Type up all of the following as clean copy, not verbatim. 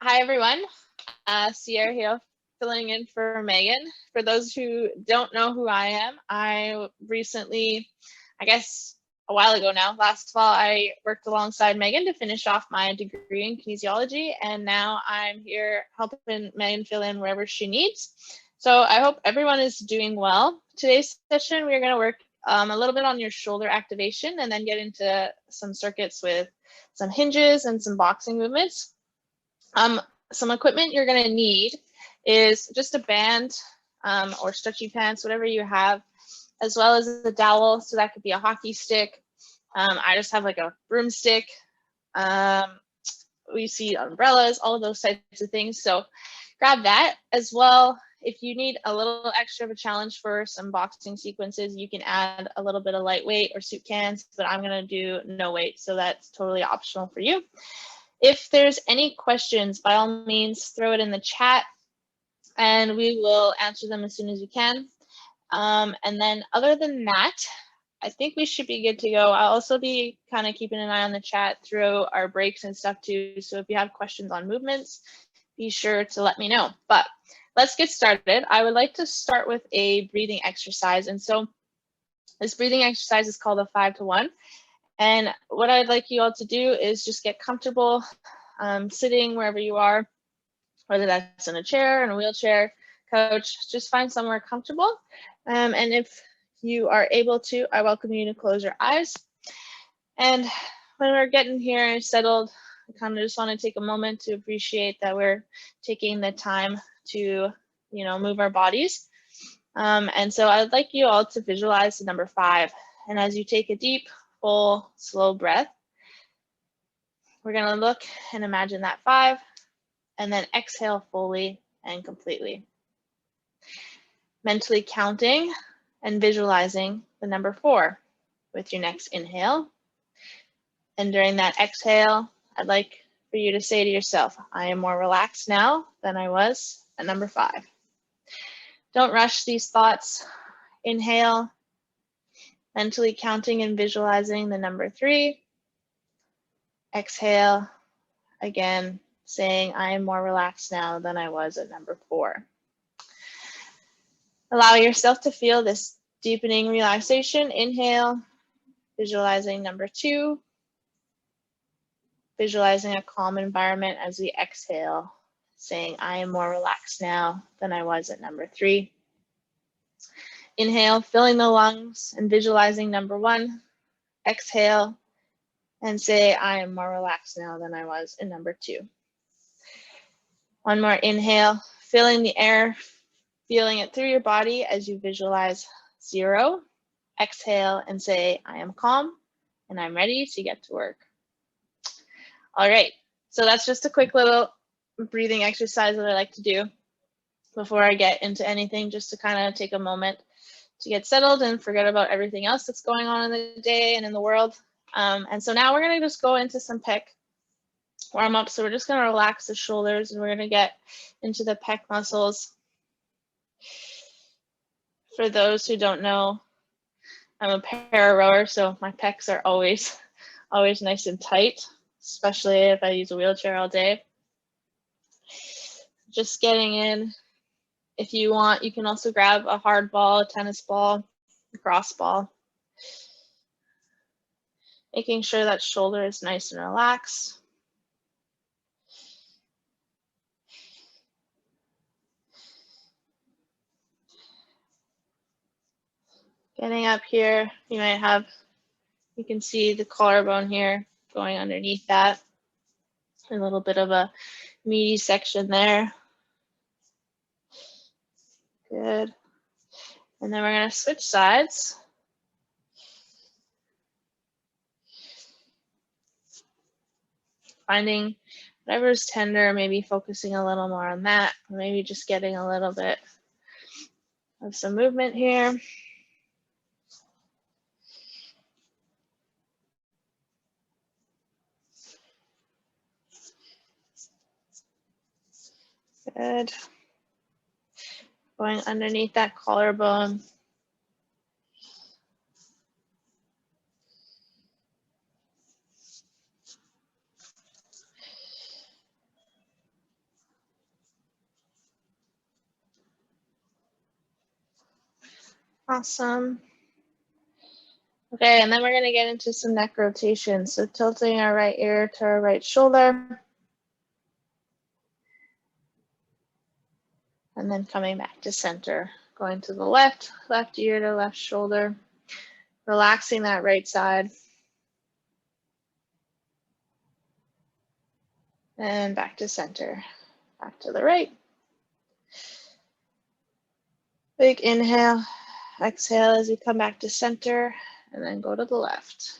Hi, everyone. Sierra here, filling in for Megan. For those who don't know who I am, I recently, I guess a while ago now, last fall, I worked alongside Megan to finish off my degree in kinesiology, and now I'm here helping Megan fill in wherever she needs. So I hope everyone is doing well. Today's session, we're going to work a little bit on your shoulder activation and then get into some circuits with some hinges and some boxing movements. Some equipment you're going to need is just a band or stretchy pants, whatever you have, as well as a dowel. So that could be a hockey stick. I just have like a broomstick. We see umbrellas, all of those types of things. So grab that as well. If you need a little extra of a challenge for some boxing sequences, you can add a little bit of lightweight or soup cans, but I'm going to do no weight. So that's totally optional for you. If there's any questions, by all means, throw it in the chat and we will answer them as soon as we can. And then other than that, I think we should be good to go. I'll also be kind of keeping an eye on the chat through our breaks and stuff too. So if you have questions on movements, be sure to let me know. But let's get started. I would like to start with a breathing exercise. And so this breathing exercise is called a 5 to 1. And what I'd like you all to do is just get comfortable sitting wherever you are, whether that's in a chair, in a wheelchair, couch, just find somewhere comfortable. And if you are able to, I welcome you to close your eyes. And when we're getting here settled, I kind of just want to take a moment to appreciate that we're taking the time to, move our bodies. And so I'd like you all to visualize the number 5. And as you take a deep, full, slow breath, we're going to look and imagine that 5, and then exhale fully and completely. Mentally counting and visualizing the number 4 with your next inhale. And during that exhale, I'd like for you to say to yourself, I am more relaxed now than I was at number 5. Don't rush these thoughts. Inhale, mentally counting and visualizing the number 3. Exhale, again, saying I am more relaxed now than I was at number 4. Allow yourself to feel this deepening relaxation. Inhale, visualizing number 2. Visualizing a calm environment as we exhale, saying I am more relaxed now than I was at number 3. Inhale, filling the lungs and visualizing number 1. Exhale and say I am more relaxed now than I was in number 2. One more inhale, filling the air, feeling it through your body as you visualize 0. Exhale and say I am calm and I'm ready to get to work. All right, so that's just a quick little breathing exercise that I like to do before I get into anything, just to kind of take a moment to get settled and forget about everything else that's going on in the day and in the world. And so now we're going to just go into some pec warm up. So we're just going to relax the shoulders and we're going to get into the pec muscles. For those who don't know, I'm a para rower, so my pecs are always nice and tight, especially if I use a wheelchair all day. Just getting in. If you want, you can also grab a hard ball, a tennis ball, a cross ball. Making sure that shoulder is nice and relaxed. Getting up here, you can see the collarbone here going underneath that. A little bit of a meaty section there. Good. And then we're going to switch sides. Finding whatever is tender, maybe focusing a little more on that, or maybe just getting a little bit of some movement here. Good. Going underneath that collarbone. Awesome. Okay, and then we're gonna get into some neck rotation. So tilting our right ear to our right shoulder. And then coming back to center, going to the left ear to left shoulder, relaxing that right side. And back to center, back to the right. Big inhale, exhale as you come back to center, and then go to the left.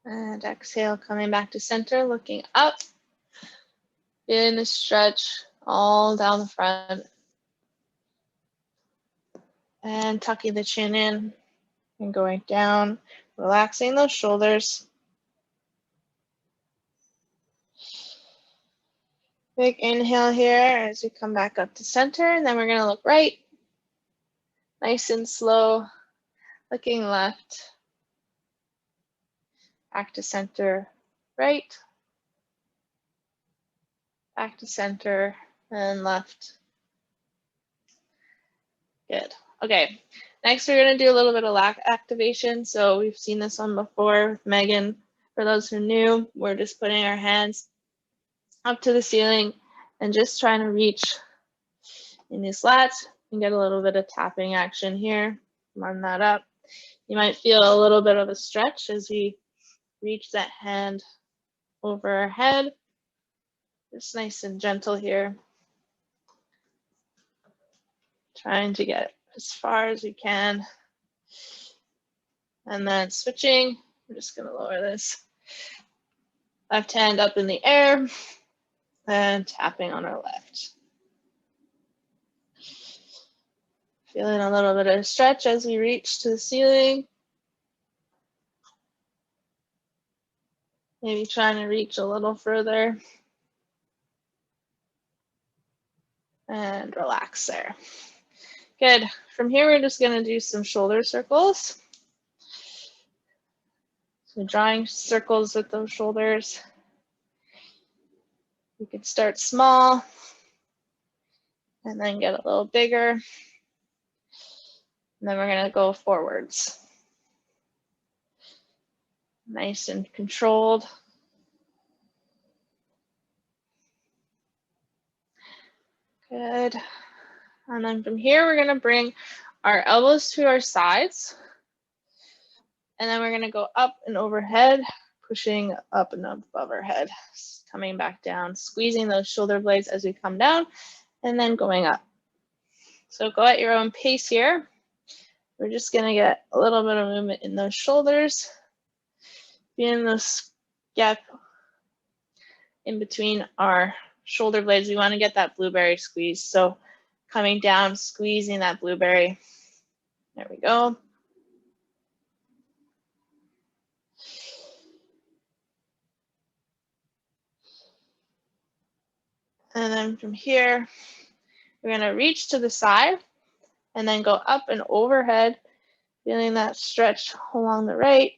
And exhale, coming back to center, looking up. In a stretch all down the front. And tucking the chin in and going down, relaxing those shoulders. Big inhale here as we come back up to center, and then we're gonna look right. Nice and slow, looking left. Back to center, right. Back to center and left. Good. Okay, next we're gonna do a little bit of Lac Activation. So we've seen this one before with Megan. For those who are new, we're just putting our hands up to the ceiling and just trying to reach in these lats and get a little bit of tapping action here. Warm that up. You might feel a little bit of a stretch as we reach that hand over our head. Just nice and gentle here. Trying to get as far as we can. And then switching, we're just gonna lower this. Left hand up in the air and tapping on our left. Feeling a little bit of stretch as we reach to the ceiling. Maybe trying to reach a little further. And relax there. Good. From here, we're just going to do some shoulder circles. So drawing circles with those shoulders. You can start small and then get a little bigger. And then we're going to go forwards. Nice and controlled. Good. And then from here, we're going to bring our elbows to our sides. And then we're going to go up and overhead, pushing up and above our head, coming back down, squeezing those shoulder blades as we come down, and then going up. So go at your own pace here. We're just going to get a little bit of movement in those shoulders, feeling those gap in between our shoulder blades. We want to get that blueberry squeeze. So coming down, squeezing that blueberry. There we go. And then from here, we're going to reach to the side and then go up and overhead, feeling that stretch along the right.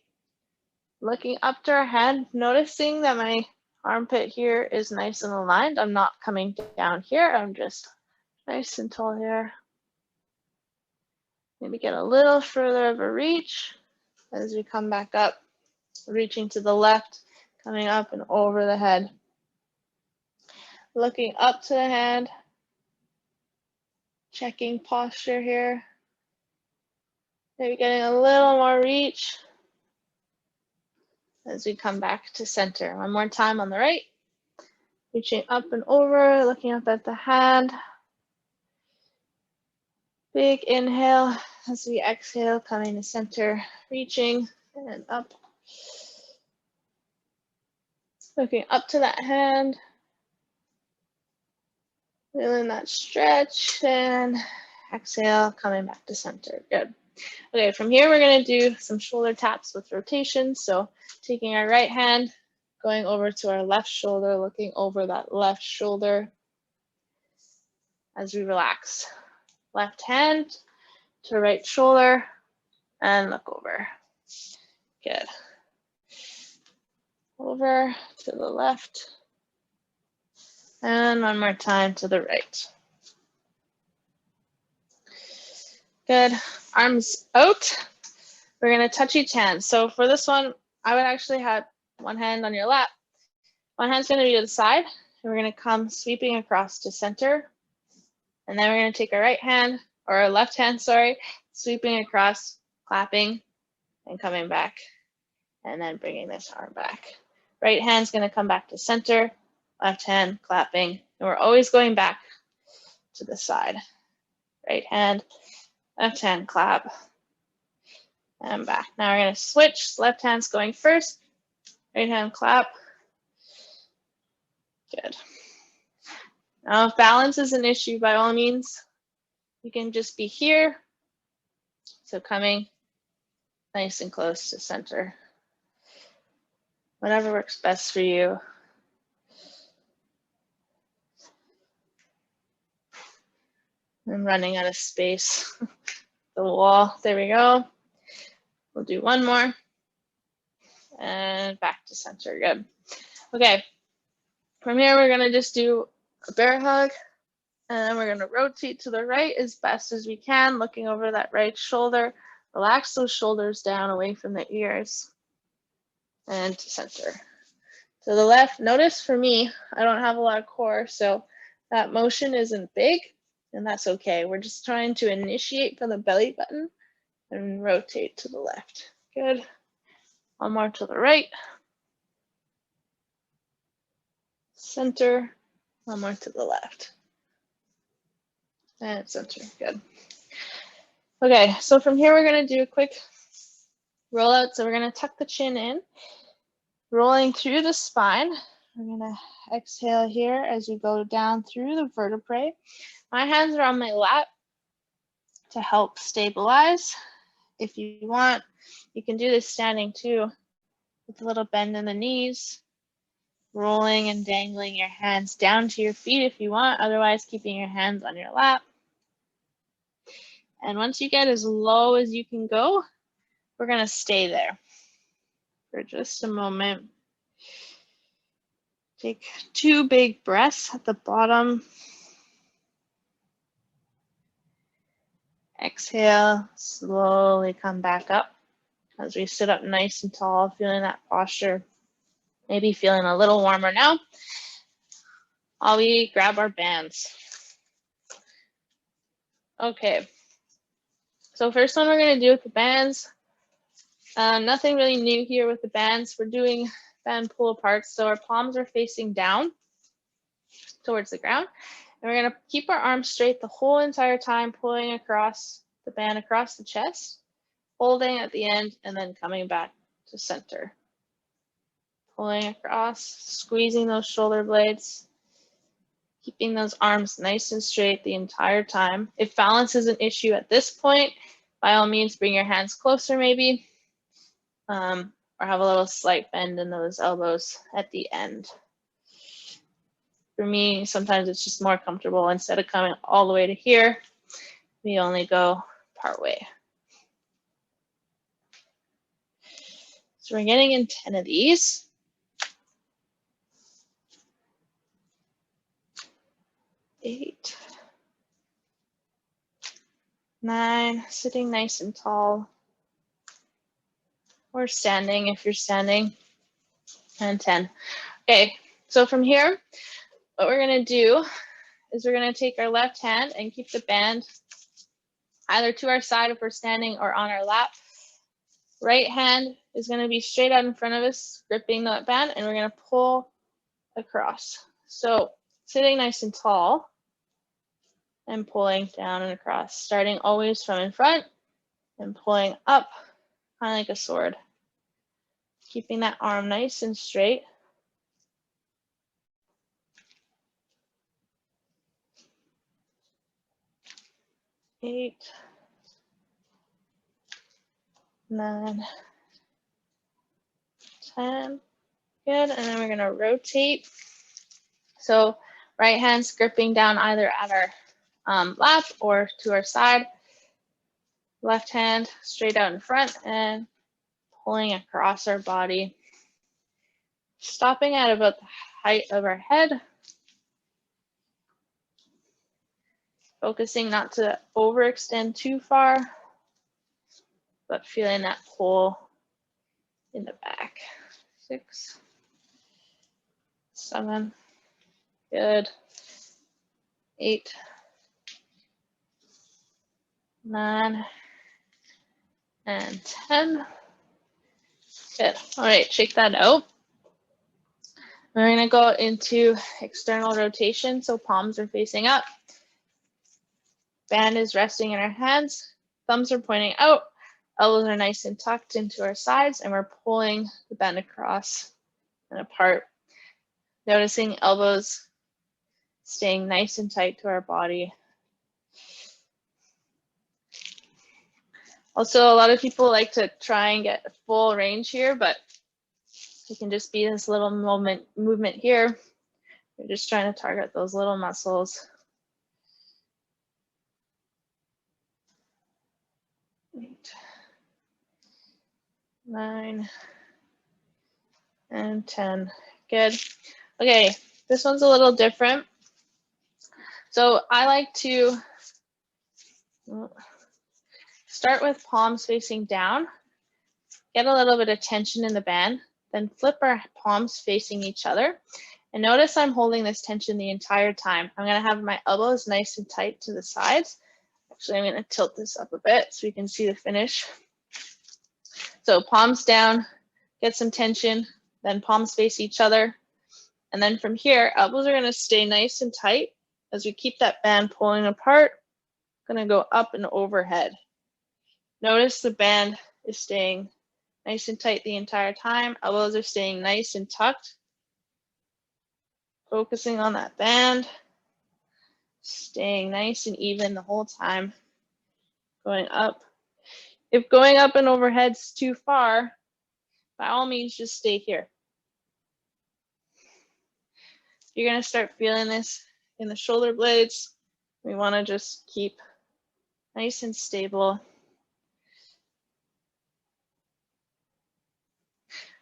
Looking up to our head, noticing that my armpit here is nice and aligned. I'm not coming down here. I'm just nice and tall here. Maybe get a little further of a reach as we come back up, reaching to the left, coming up and over the head. Looking up to the hand, checking posture here. Maybe getting a little more reach as we come back to center. One more time on the right. Reaching up and over, looking up at the hand. Big inhale as we exhale, coming to center, reaching and up. Looking up to that hand. Feeling that stretch and exhale, coming back to center. Good. Okay, from here we're going to do some shoulder taps with rotation. So taking our right hand, going over to our left shoulder, looking over that left shoulder as we relax. Left hand to right shoulder and look over. Good. Over to the left. And one more time to the right. Good. Arms out. We're gonna touch each hand. So for this one, I would actually have one hand on your lap. One hand's gonna be to the side. And we're gonna come sweeping across to center. And then we're gonna take our right hand, or our left hand, sorry, sweeping across, clapping, and coming back. And then bringing this arm back. Right hand's gonna come back to center, left hand clapping, and we're always going back to the side. Right hand, left hand clap, and back. Now we're gonna switch. Left hand's going first, right hand clap. Good. Now if balance is an issue, by all means, you can just be here. So coming nice and close to center. Whatever works best for you. I'm running out of space. The wall, there we go. We'll do one more. And back to center, good. Okay, from here we're gonna just do a bear hug. And then we're gonna rotate to the right as best as we can, looking over that right shoulder. Relax those shoulders down away from the ears. And to center. To the left, notice for me, I don't have a lot of core, so that motion isn't big, and that's okay. We're just trying to initiate from the belly button and rotate to the left. Good. One more to the right. Center. One more to the left. And center. Good. Okay, so from here we're going to do a quick roll out. So we're going to tuck the chin in, rolling through the spine. We're going to exhale here as you go down through the vertebrae. My hands are on my lap to help stabilize. If you want, you can do this standing too, with a little bend in the knees, rolling and dangling your hands down to your feet if you want, otherwise keeping your hands on your lap. And once you get as low as you can go, we're gonna stay there for just a moment. Take 2 big breaths at the bottom. Exhale, slowly come back up as we sit up nice and tall, feeling that posture. Maybe feeling a little warmer now. While we grab our bands. Okay, so first one we're gonna do with the bands. Nothing really new here with the bands. We're doing band pull aparts, so our palms are facing down towards the ground. And we're gonna keep our arms straight the whole entire time, pulling across the band, across the chest, holding at the end, and then coming back to center. Pulling across, squeezing those shoulder blades, keeping those arms nice and straight the entire time. If balance is an issue at this point, by all means, bring your hands closer maybe, or have a little slight bend in those elbows at the end. For me, sometimes it's just more comfortable. Instead of coming all the way to here, we only go part way. So we're getting in 10 of these. Eight, 9, sitting nice and tall, or standing if you're standing, and 10. Okay, so from here, what we're gonna do is we're gonna take our left hand and keep the band either to our side if we're standing or on our lap. Right hand is gonna be straight out in front of us, gripping that band, and we're gonna pull across. So sitting nice and tall and pulling down and across, starting always from in front and pulling up, kind of like a sword. Keeping that arm nice and straight. Eight, 9, 10. Good, and then we're gonna rotate. So right hand's gripping down either at our lap or to our side. Left hand straight out in front and pulling across our body. Stopping at about the height of our head. Focusing not to overextend too far, but feeling that pull in the back. 6, 7, good. 8, 9, and 10. Good. All right, shake that out. We're going to go into external rotation, so palms are facing up. Band is resting in our hands. Thumbs are pointing out. Elbows are nice and tucked into our sides, and we're pulling the band across and apart. Noticing elbows staying nice and tight to our body. Also, a lot of people like to try and get full range here, but it can just be this little movement here. We're just trying to target those little muscles. 8, 9, and 10. Good. Okay, this one's a little different. So I like to start with palms facing down, get a little bit of tension in the band, then flip our palms facing each other. And notice I'm holding this tension the entire time. I'm going to have my elbows nice and tight to the sides. Actually, I'm going to tilt this up a bit so you can see the finish. So palms down, get some tension, then palms face each other. And then from here, elbows are going to stay nice and tight as we keep that band pulling apart. Going to go up and overhead. Notice the band is staying nice and tight the entire time. Elbows are staying nice and tucked. Focusing on that band. Staying nice and even the whole time. Going up. If going up and overhead's too far, by all means, just stay here. You're going to start feeling this in the shoulder blades. We want to just keep nice and stable.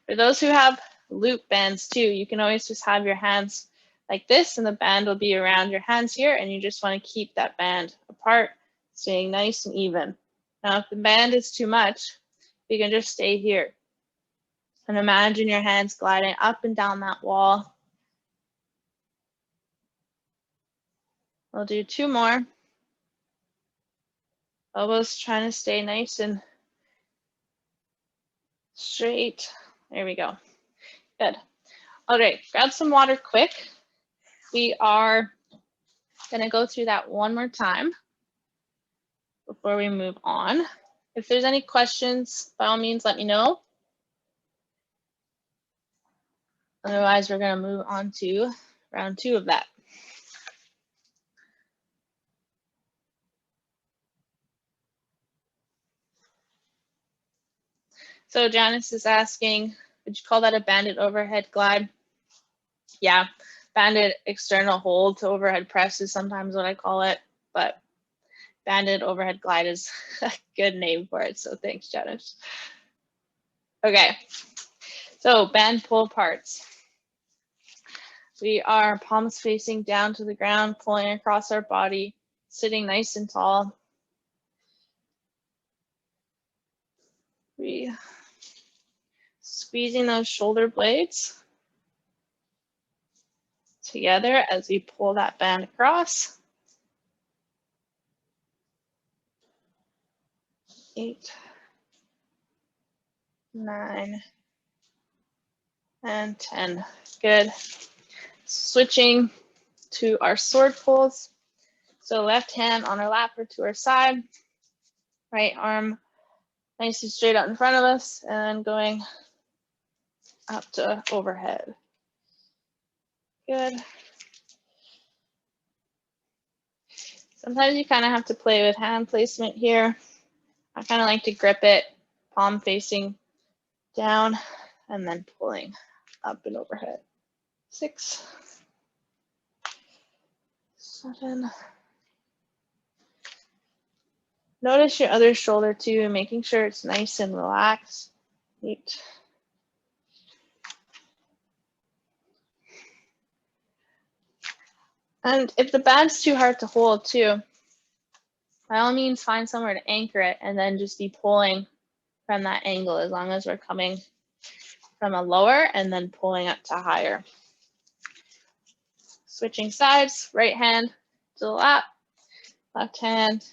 For those who have loop bands too, you can always just have your hands like this and the band will be around your hands here, and you just want to keep that band apart, staying nice and even. Now, if the band is too much, you can just stay here. And imagine your hands gliding up and down that wall. We'll do 2 more. Elbows trying to stay nice and straight. There we go. Good. Okay, grab some water quick. We are going to go through that one more time before we move on. If there's any questions, by all means, let me know. Otherwise, we're going to move on to round 2 of that. So Janice is asking, would you call that a banded overhead glide? Yeah, banded external hold to overhead press is sometimes what I call it, but banded overhead glide is a good name for it, so thanks, Janice. Okay, so band pull parts. We are palms facing down to the ground, pulling across our body, sitting nice and tall. We squeezing those shoulder blades together as we pull that band across. 8, 9, and 10. Good. Switching to our sword pulls. So left hand on our lap or to our side, right arm nice and straight out in front of us, and going up to overhead. Good. Sometimes you kind of have to play with hand placement here. I kind of like to grip it, palm facing down, and then pulling up and overhead. 6, 7. Notice your other shoulder too, making sure it's nice and relaxed. 8. And if the band's too hard to hold too, by all means, find somewhere to anchor it and then just be pulling from that angle as long as we're coming from a lower and then pulling up to higher. Switching sides, right hand to the lap, left hand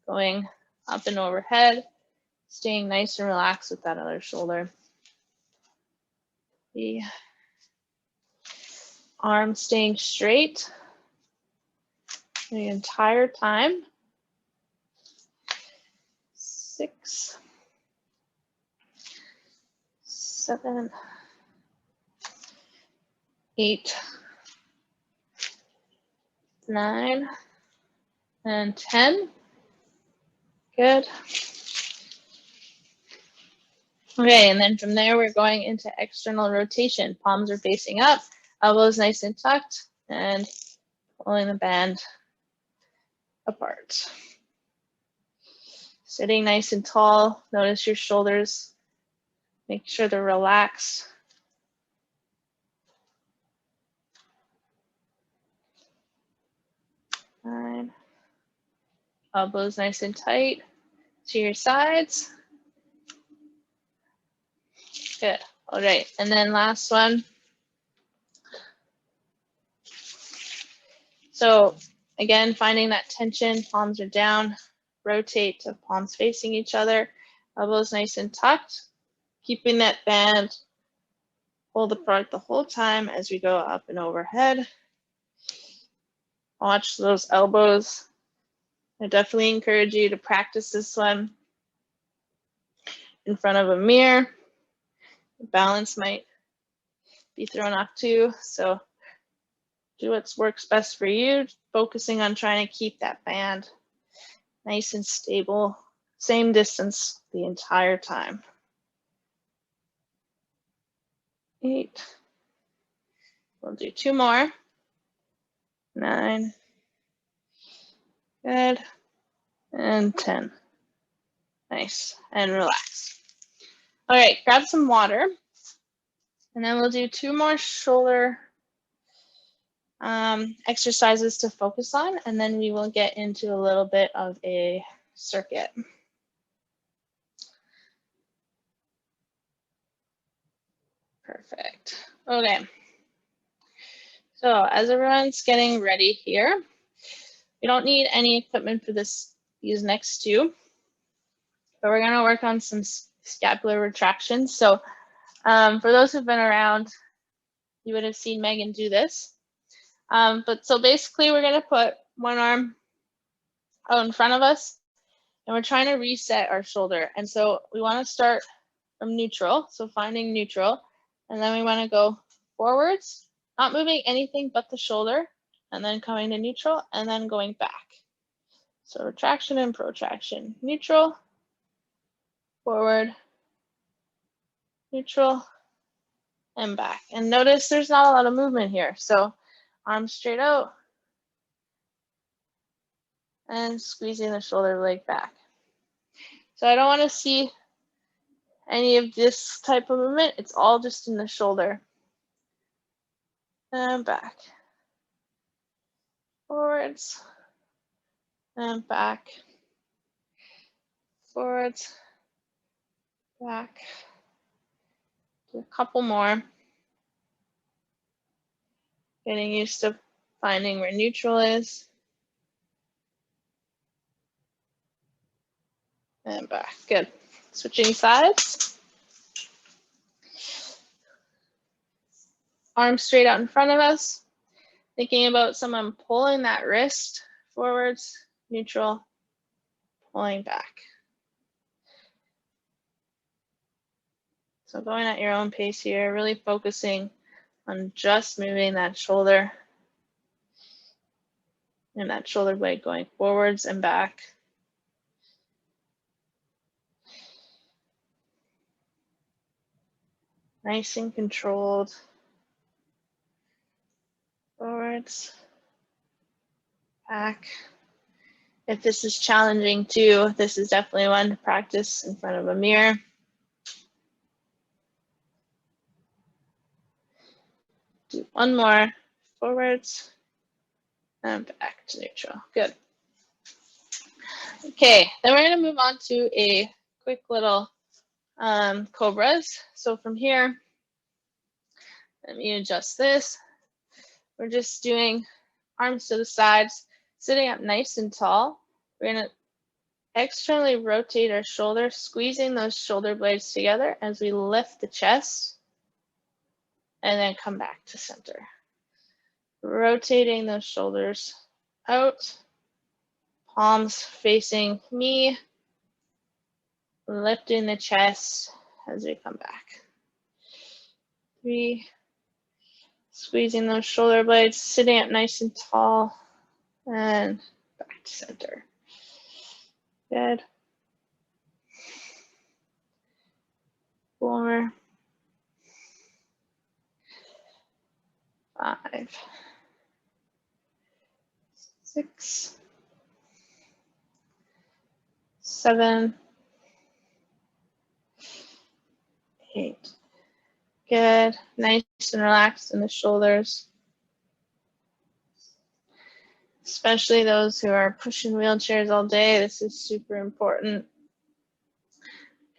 going up and overhead, staying nice and relaxed with that other shoulder. The arm staying straight the entire time. 6, 7, 8, 9, and 10. Good. Okay, and then from there, we're going into external rotation. Palms are facing up, elbows nice and tucked, and pulling the band apart. Sitting nice and tall. Notice your shoulders. Make sure they're relaxed. Nine. Elbows nice and tight to your sides. Good. All right, and then last one. So again, finding that tension, palms are down, rotate to palms facing each other, elbows nice and tucked, keeping that band pulled apart the whole time as we go up and overhead. Watch those elbows. I definitely encourage you to practice this one in front of a mirror. The balance might be thrown off too, so do what works best for you, focusing on trying to keep that band nice and stable, same distance the entire time. 8. We'll do 2 more. 9. Good. And 10. Nice. And relax. All right, grab some water. And then we'll do 2 more shoulder exercises to focus on, and then we will get into a little bit of a circuit. Perfect. Okay. So as everyone's getting ready here, we don't need any equipment for these next 2, but we're gonna work on some scapular retractions. So for those who've been around, you would have seen Megan do this. But so basically we're gonna put one arm out in front of us and we're trying to reset our shoulder. And so we wanna start from neutral, so finding neutral, and then we wanna go forwards, not moving anything but the shoulder, and then coming to neutral and then going back. So retraction and protraction, neutral, forward, neutral, and back. And notice there's not a lot of movement here. So arms straight out and squeezing the shoulder blade back. So I don't want to see any of this type of movement. It's all just in the shoulder. And back. Forwards. And back. Forwards. Back. Do a couple more. Getting used to finding where neutral is. And back. Good. Switching sides. Arms straight out in front of us. Thinking about someone pulling that wrist forwards, neutral, pulling back. So going at your own pace here, really focusing on just moving that shoulder and that shoulder blade going forwards and back. Nice and controlled. Forwards, back. If this is challenging too, this is definitely one to practice in front of a mirror. Do one more, forwards and back to neutral. Good. Okay, then we're going to move on to a quick little Cobras. So from here, let me adjust this. We're just doing arms to the sides, sitting up nice and tall. We're going to externally rotate our shoulders, squeezing those shoulder blades together as we lift the chest, and then come back to center. Rotating those shoulders out, palms facing me, lifting the chest as we come back. 3, squeezing those shoulder blades, sitting up nice and tall, and back to center. Good. 4, 5, 6, 7, 8. Good. Nice and relaxed in the shoulders. Especially those who are pushing wheelchairs all day, this is super important.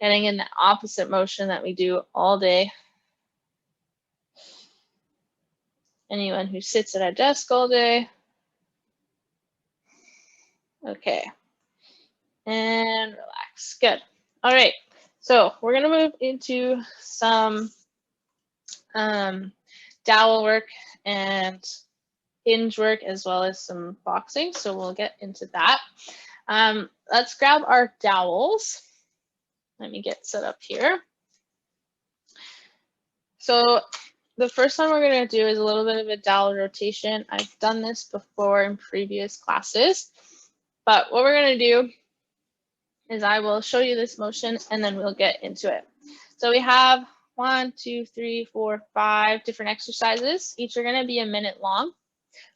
Getting in the opposite motion that we do all day. Anyone who sits at a desk all day. Okay. And relax. Good. All right. So we're going to move into some dowel work and hinge work, as well as some boxing. So we'll get into that. Let's grab our dowels. Let me get set up here. So the first one we're going to do is a little bit of a dowel rotation. I've done this before in previous classes, but what we're going to do is I will show you this motion and then we'll get into it. So we have 1, 2, 3, 4, 5 different exercises. Each are going to be a minute long.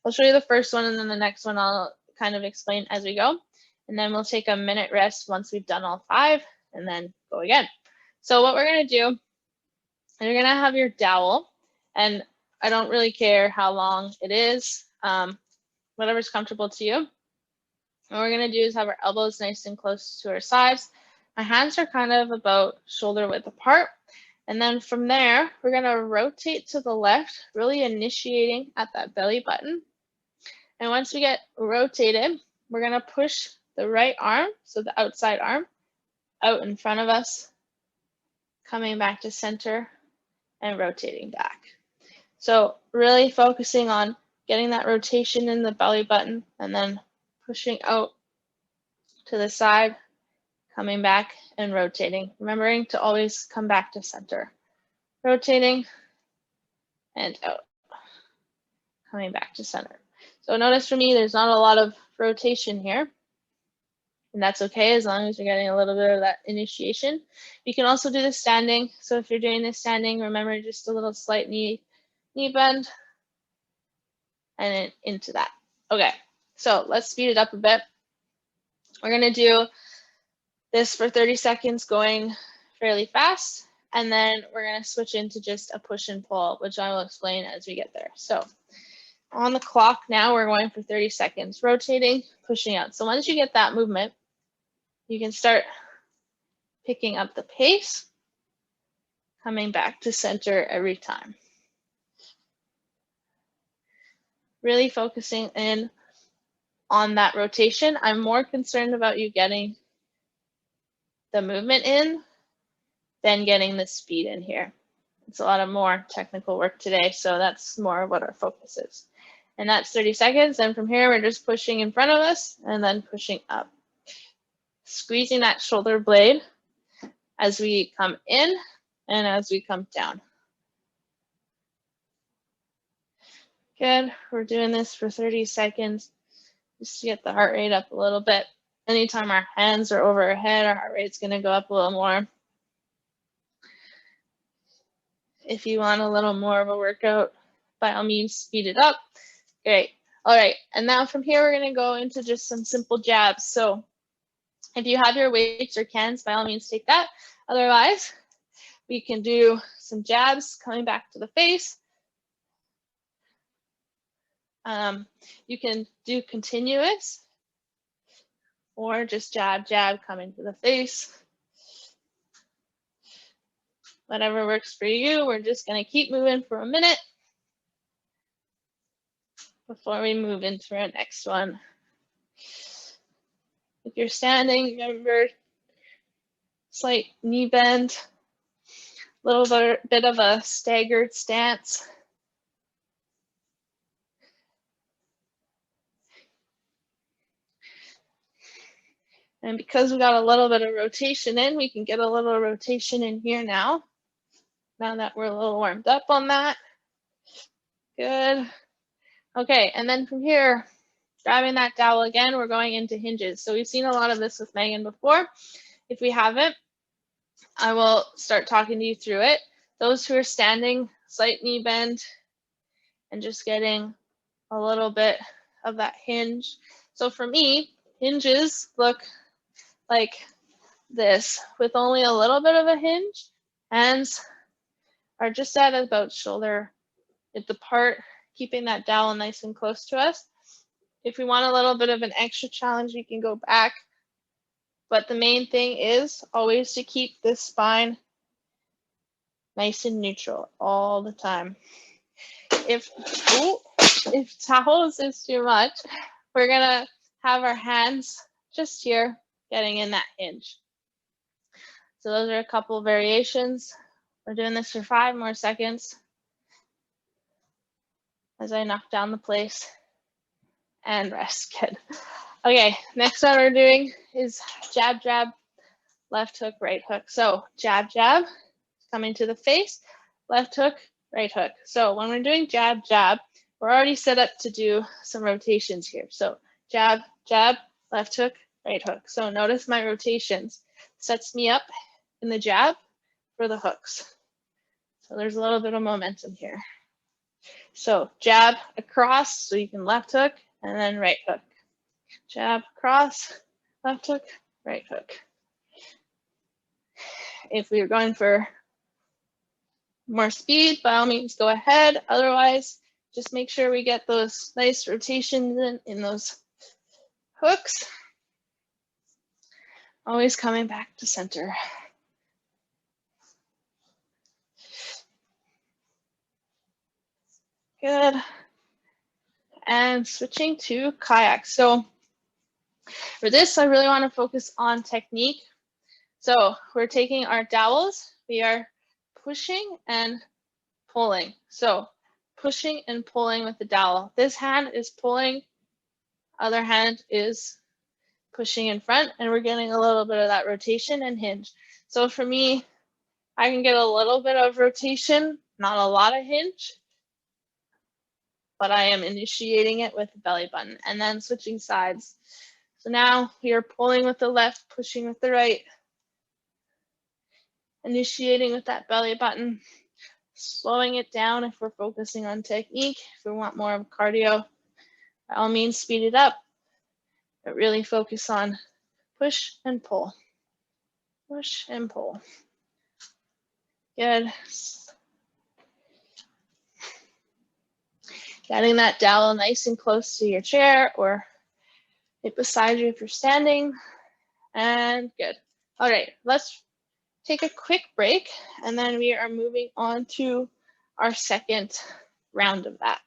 I'll show you the first one and then the next one I'll kind of explain as we go. And then we'll take a minute rest once we've done all 5 and then go again. So what we're going to do, you're going to have your dowel, and I don't really care how long it is, whatever's comfortable to you. What we're going to do is have our elbows nice and close to our sides. My hands are kind of about shoulder width apart. And then from there, we're going to rotate to the left, really initiating at that belly button. And once we get rotated, we're going to push the right arm, so the outside arm, out in front of us, coming back to center and rotating back. So really focusing on getting that rotation in the belly button and then pushing out to the side, coming back and rotating. Remembering to always come back to center. Rotating and out, coming back to center. So notice for me, there's not a lot of rotation here. And that's okay as long as you're getting a little bit of that initiation. You can also do this standing. So if you're doing this standing, remember just a little slight knee bend and then into that. Okay, so let's speed it up a bit. We're going to do this for 30 seconds going fairly fast. And then we're going to switch into just a push and pull, which I will explain as we get there. So on the clock now, we're going for 30 seconds, rotating, pushing out. So once you get that movement, you can start picking up the pace, coming back to center every time. Really focusing in on that rotation. I'm more concerned about you getting the movement in than getting the speed in here. It's a lot of more technical work today, so that's more of what our focus is. And that's 30 seconds, and from here we're just pushing in front of us and then pushing up. Squeezing that shoulder blade as we come in and as we come down. Good, we're doing this for 30 seconds just to get the heart rate up a little bit. Anytime our hands are over our head, our heart rate's gonna go up a little more. If you want a little more of a workout, by all means, speed it up. Great, all right, and now from here, we're gonna go into just some simple jabs. So if you have your weights or cans, by all means, take that. Otherwise, we can do some jabs coming back to the face. You can do continuous. or just jab, jab, coming to the face. Whatever works for you. We're just going to keep moving for a minute before we move into our next one. If you're standing, remember, slight knee bend, a little bit of a staggered stance. And because we got a little bit of rotation in, we can get a little rotation in here now. Now that we're a little warmed up on that. Good. Okay, and then from here, grabbing that dowel again, we're going into hinges. So we've seen a lot of this with Megan before. If we haven't, I will start talking to you through it. Those who are standing, slight knee bend, and just getting a little bit of that hinge. So for me, hinges look like this with only a little bit of a hinge. Hands are just at about shoulder width apart, keeping that dowel nice and close to us. If we want a little bit of an extra challenge, we can go back. But the main thing is always to keep this spine nice and neutral all the time. If towels is too much, we're gonna have our hands just here getting in that hinge. So those are a couple of variations. We're doing this for 5 more seconds as I knock down the place and rest. Good. Okay, next one we're doing is jab, jab, left hook, right hook. So jab, jab, coming to the face, left hook, right hook. So when we're doing jab, jab, we're already set up to do some rotations here. So jab, jab, left hook, right hook. So notice my rotations sets me up in the jab for the hooks. So there's a little bit of momentum here. So jab across, so you can left hook and then right hook. Jab across, left hook, right hook. If we're going for more speed, by all means go ahead. Otherwise, just make sure we get those nice rotations in those hooks. Always coming back to center. Good. And switching to kayak. So for this, I really want to focus on technique. So we're taking our dowels. We are pushing and pulling. So pushing and pulling with the dowel. This hand is pulling, other hand is pushing in front, and we're getting a little bit of that rotation and hinge. So for me, I can get a little bit of rotation, not a lot of hinge, but I am initiating it with the belly button and then switching sides. So now we are pulling with the left, pushing with the right, initiating with that belly button, slowing it down if we're focusing on technique. If we want more of cardio, by all means, speed it up, but really focus on push and pull. Push and pull. Good. Getting that dowel nice and close to your chair or it beside you if you're standing. And good. All right, let's take a quick break and then we are moving on to our second round of that.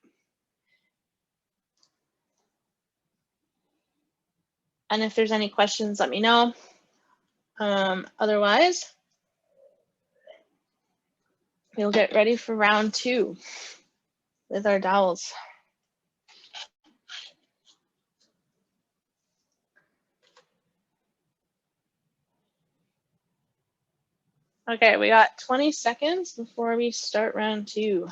And if there's any questions, let me know. Otherwise, we'll get ready for round 2 with our dowels. Okay, we got 20 seconds before we start round 2.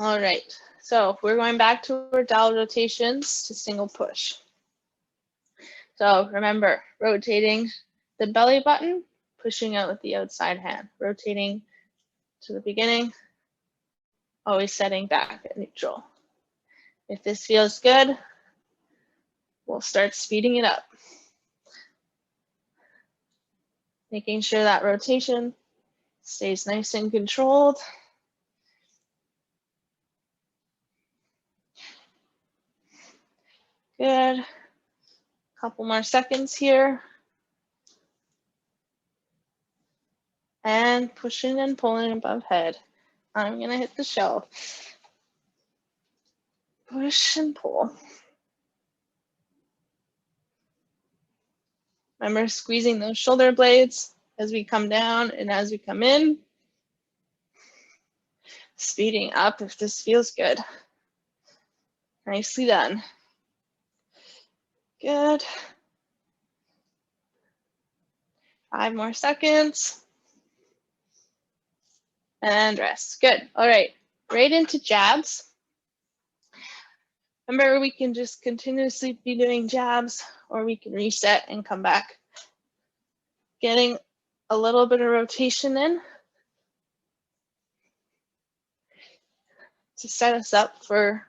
All right, so we're going back to our dowel rotations to single push. So remember, rotating the belly button, pushing out with the outside hand, rotating to the beginning, always setting back at neutral. If this feels good, we'll start speeding it up. Making sure that rotation stays nice and controlled. Good. Couple more seconds here. And pushing and pulling above head. I'm gonna hit the shelf. Push and pull. Remember squeezing those shoulder blades as we come down and as we come in. Speeding up if this feels good. Nicely done. Good. 5 more seconds. And rest. Good. All right. Right into jabs. Remember, we can just continuously be doing jabs, or we can reset and come back. Getting a little bit of rotation in to set us up for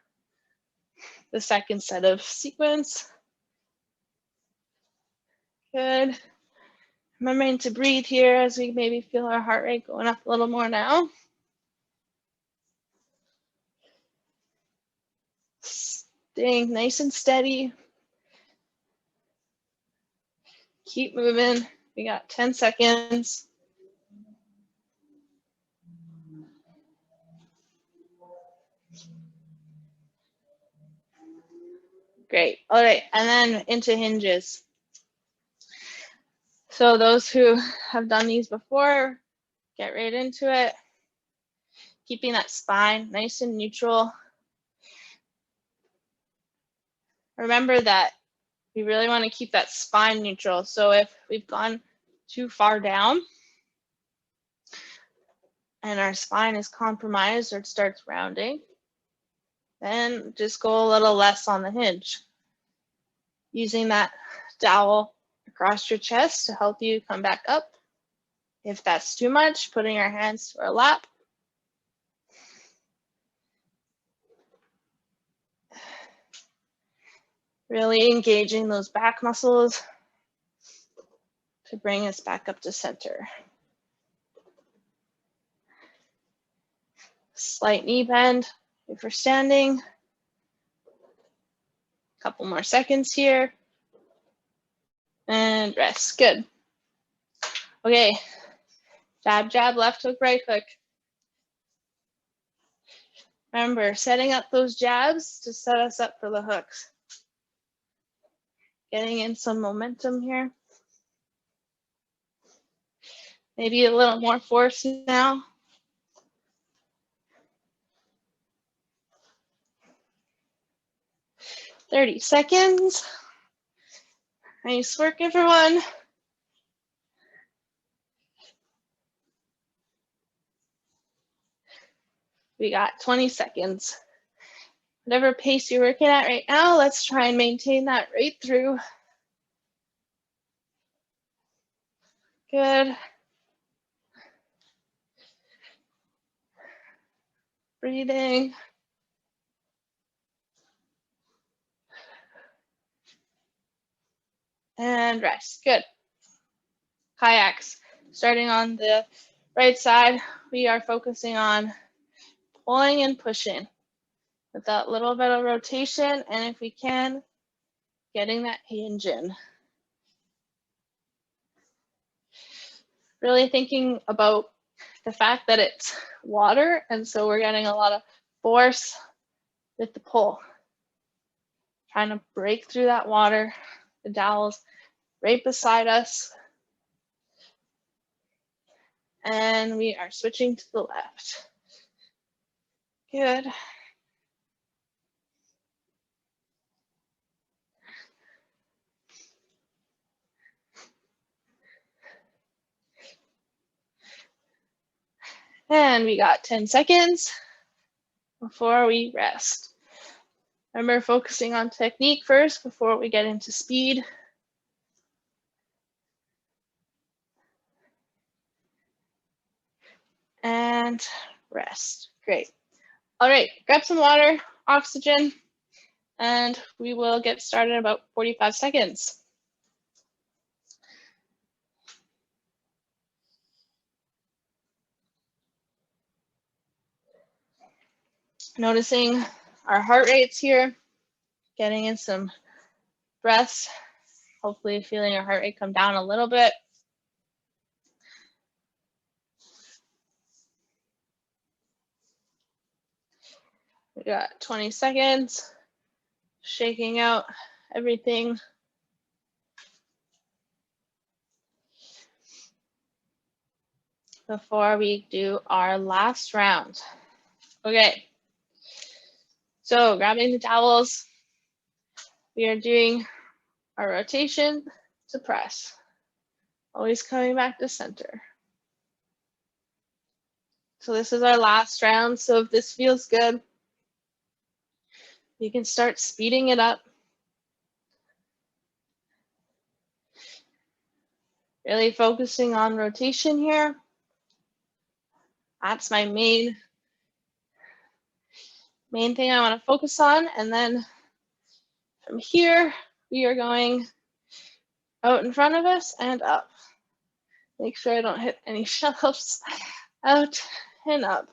the second set of sequence. Good. Remembering to breathe here as we maybe feel our heart rate going up a little more now. Staying nice and steady. Keep moving. We got 10 seconds. Great. All right. And then into hinges. So those who have done these before, get right into it. Keeping that spine nice and neutral. Remember that we really want to keep that spine neutral. So if we've gone too far down and our spine is compromised or it starts rounding, then just go a little less on the hinge. Using that dowel across your chest to help you come back up. If that's too much, putting our hands to our lap. Really engaging those back muscles to bring us back up to center. Slight knee bend if we're standing. Couple more seconds here. And rest. Good. Okay. Jab, jab, left hook, right hook. Remember, setting up those jabs to set us up for the hooks. Getting in some momentum here. Maybe a little more force now. "30 seconds. Nice work, everyone. We got 20 seconds. Whatever pace you're working at right now, let's try and maintain that right through. Good. Breathing. And rest. Good. Kayaks. Starting on the right side, we are focusing on pulling and pushing with that little bit of rotation, and if we can, getting that hinge in. Really thinking about the fact that it's water, and so we're getting a lot of force with the pull. Trying to break through that water. The dowel's right beside us. And we are switching to the left. Good. And we got 10 seconds before we rest. Remember, focusing on technique first before we get into speed. And rest. Great. All right, grab some water, oxygen, and we will get started in about 45 seconds. Noticing our heart rates here, getting in some breaths, hopefully feeling our heart rate come down a little bit. We got 20 seconds, shaking out everything. Before we do our last round. Okay, so grabbing the towels, we are doing our rotation to press, always coming back to center. So this is our last round, so if this feels good, you can start speeding it up. Really focusing on rotation here. That's my main thing I want to focus on. And then from here, we are going out in front of us and up. Make sure I don't hit any shelves. Out and up.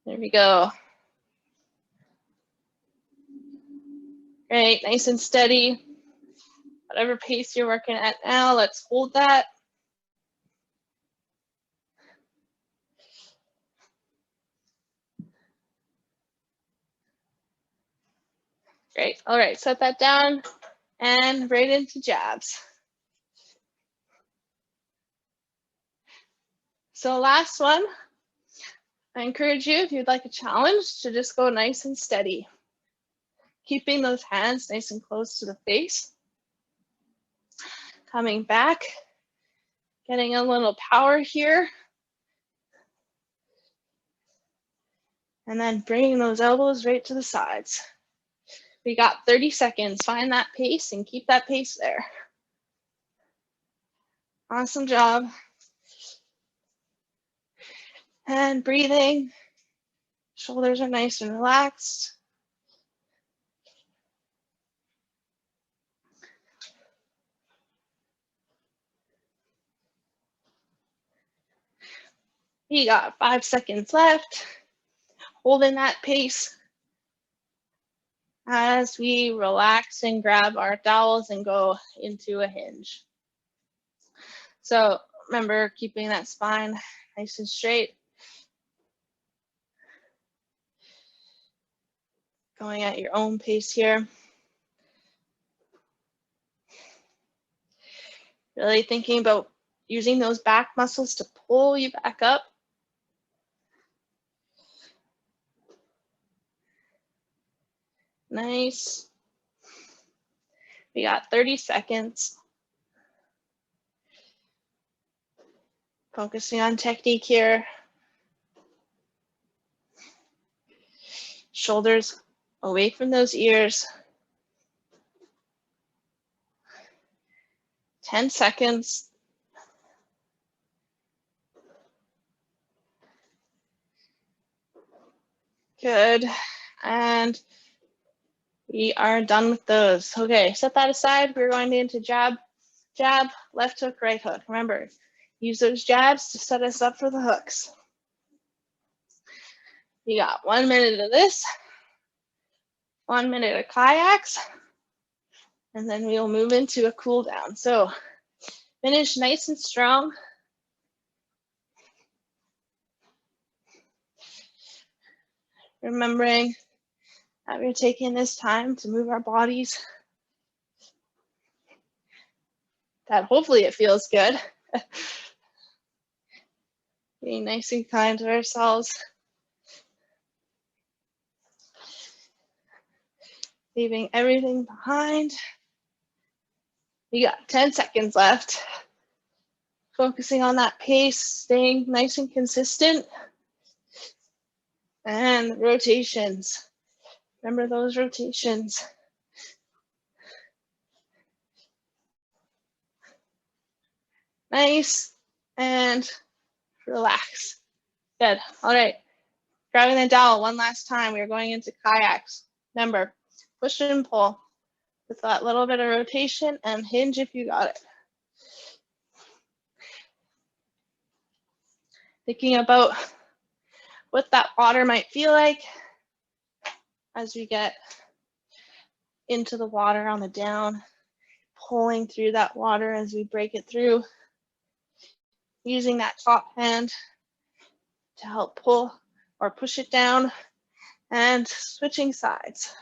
There we go. Great, nice and steady. Whatever pace you're working at now, let's hold that. Great, all right, set that down and right into jabs. So last one, I encourage you, if you'd like a challenge, to just go nice and steady. Keeping those hands nice and close to the face. Coming back, getting a little power here. And then bringing those elbows right to the sides. We got 30 seconds. Find that pace and keep that pace there. Awesome job. And breathing. Shoulders are nice and relaxed. We got 5 seconds left. Holding that pace as we relax and grab our dowels and go into a hinge. So remember, keeping that spine nice and straight. Going at your own pace here. Really thinking about using those back muscles to pull you back up. Nice. We got 30 seconds. Focusing on technique here. Shoulders away from those ears. 10 seconds. Good. And we are done with those. Okay, set that aside. We're going into jab, jab, left hook, right hook. Remember, use those jabs to set us up for the hooks. You got 1 minute of this, 1 minute of kayaks, and then we'll move into a cool down. So finish nice and strong. Remembering that we're taking this time to move our bodies, that hopefully it feels good. Being nice and kind to ourselves. Leaving everything behind. We got 10 seconds left. Focusing on that pace, staying nice and consistent. And rotations. Remember those rotations. Nice and relax. Good. All right. Grabbing the dowel one last time. We are going into kayaks. Remember, push and pull with that little bit of rotation and hinge if you got it. Thinking about what that water might feel like as we get into the water on the down, pulling through that water as we break it through, using that top hand to help pull or push it down, and switching sides.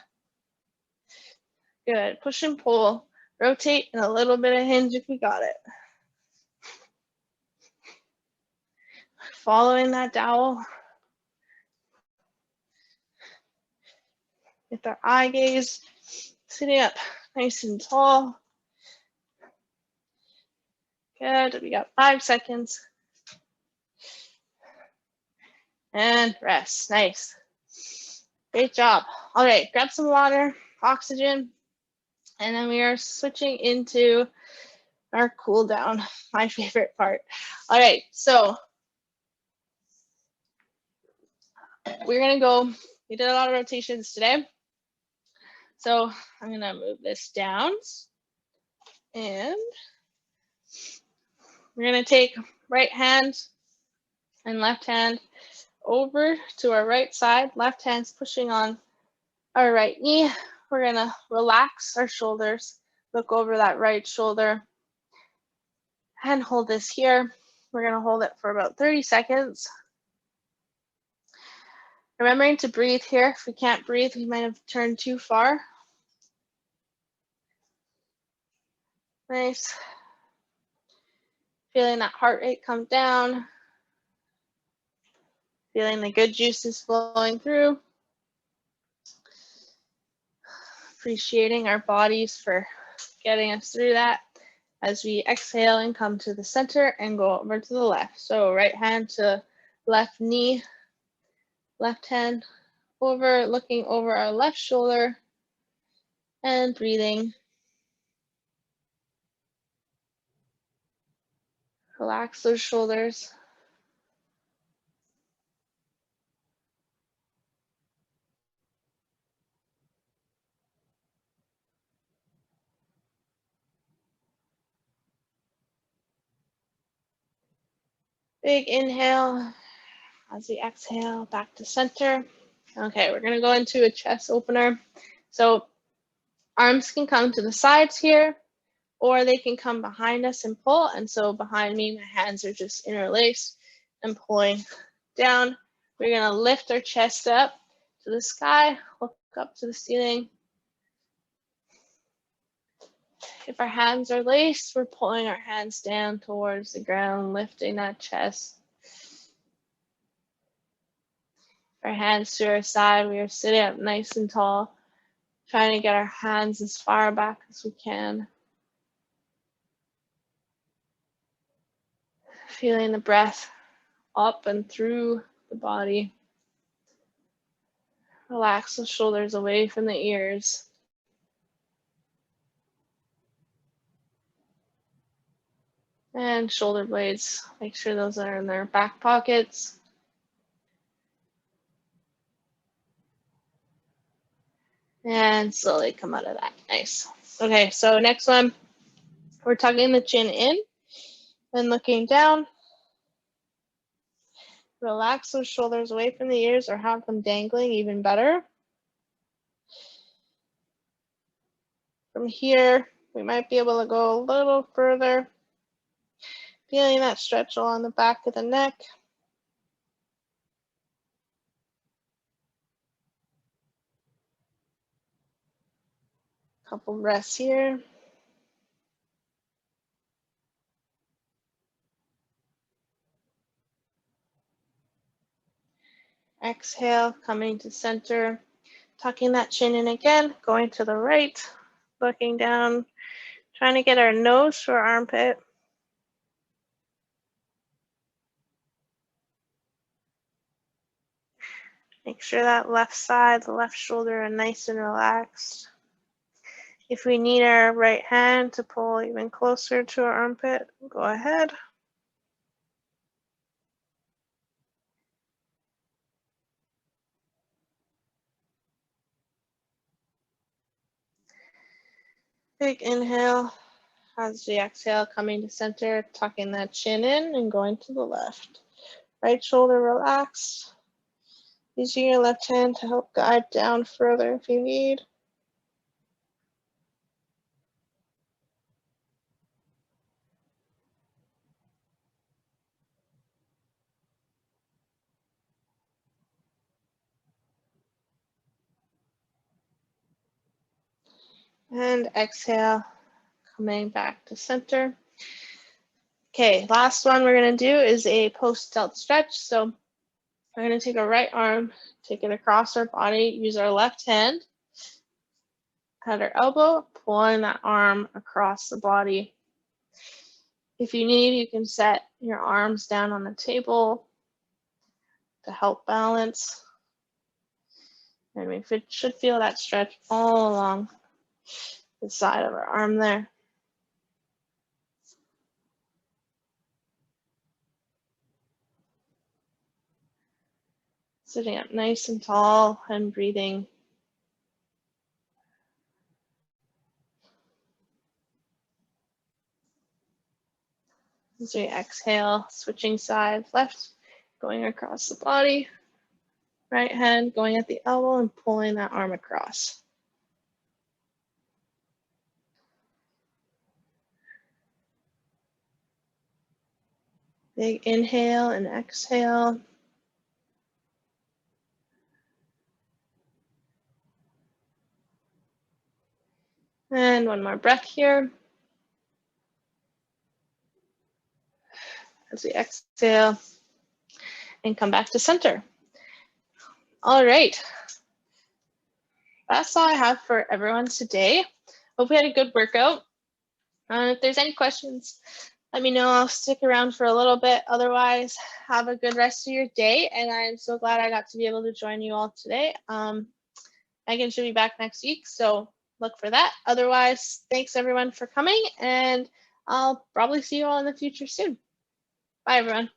Good. Push and pull, rotate, and a little bit of hinge if we got it. Following that dowel with our eye gaze, sitting up nice and tall. Good. We got 5 seconds. And rest. Nice. Great job. All right, grab some water, oxygen, and then we are switching into our cool down, my favorite part. All right, so we're gonna go, we did a lot of rotations today. So I'm gonna move this down, and we're gonna take right hand and left hand over to our right side. Left hand's pushing on our right knee. We're gonna relax our shoulders, look over that right shoulder, and hold this here. We're gonna hold it for about 30 seconds. Remembering to breathe here. If we can't breathe, we might have turned too far. Nice. Feeling that heart rate come down. Feeling the good juices flowing through. Appreciating our bodies for getting us through that as we exhale and come to the center and go over to the left. So right hand to left knee, left hand over, looking over our left shoulder and breathing. Relax those shoulders. Big inhale as we exhale back to center. Okay, we're gonna go into a chest opener. So arms can come to the sides here, or they can come behind us and pull. And so behind me, my hands are just interlaced and pulling down. We're gonna lift our chest up to the sky, look up to the ceiling. If our hands are laced, we're pulling our hands down towards the ground, lifting that chest. Our hands to our side, we are sitting up nice and tall, trying to get our hands as far back as we can. Feeling the breath up and through the body. Relax the shoulders away from the ears. And shoulder blades, make sure those are in their back pockets. And slowly come out of that. Nice. Okay, so next one, we're tucking the chin in and looking down. Relax those shoulders away from the ears or have them dangling, even better. From here, we might be able to go a little further. Feeling that stretch along the back of the neck. Couple breaths here. Exhale, coming to center, tucking that chin in again, going to the right, looking down, trying to get our nose to our armpit. Make sure that left side, the left shoulder are nice and relaxed. If we need our right hand to pull even closer to our armpit, go ahead. Big inhale as we exhale, coming to center, tucking that chin in and going to the left. Right shoulder relaxed. Using your left hand to help guide down further if you need. And exhale, coming back to center. Okay, last one we're gonna do is a post-delt stretch. So we're gonna take our right arm, take it across our body, use our left hand at our elbow, pulling that arm across the body. If you need, you can set your arms down on the table to help balance. And we should feel that stretch all along the side of our arm there. Sitting up nice and tall and breathing. As we exhale, switching sides, left, going across the body, right hand going at the elbow and pulling that arm across. Big inhale and exhale. And one more breath here. As we exhale and come back to center. All right. That's all I have for everyone today. Hope we had a good workout. If there's any questions, let me know. I'll stick around for a little bit. Otherwise, have a good rest of your day. And I'm so glad I got to be able to join you all today. Megan should be back next week, so look for that. Otherwise, thanks everyone for coming, and I'll probably see you all in the future soon. Bye, everyone.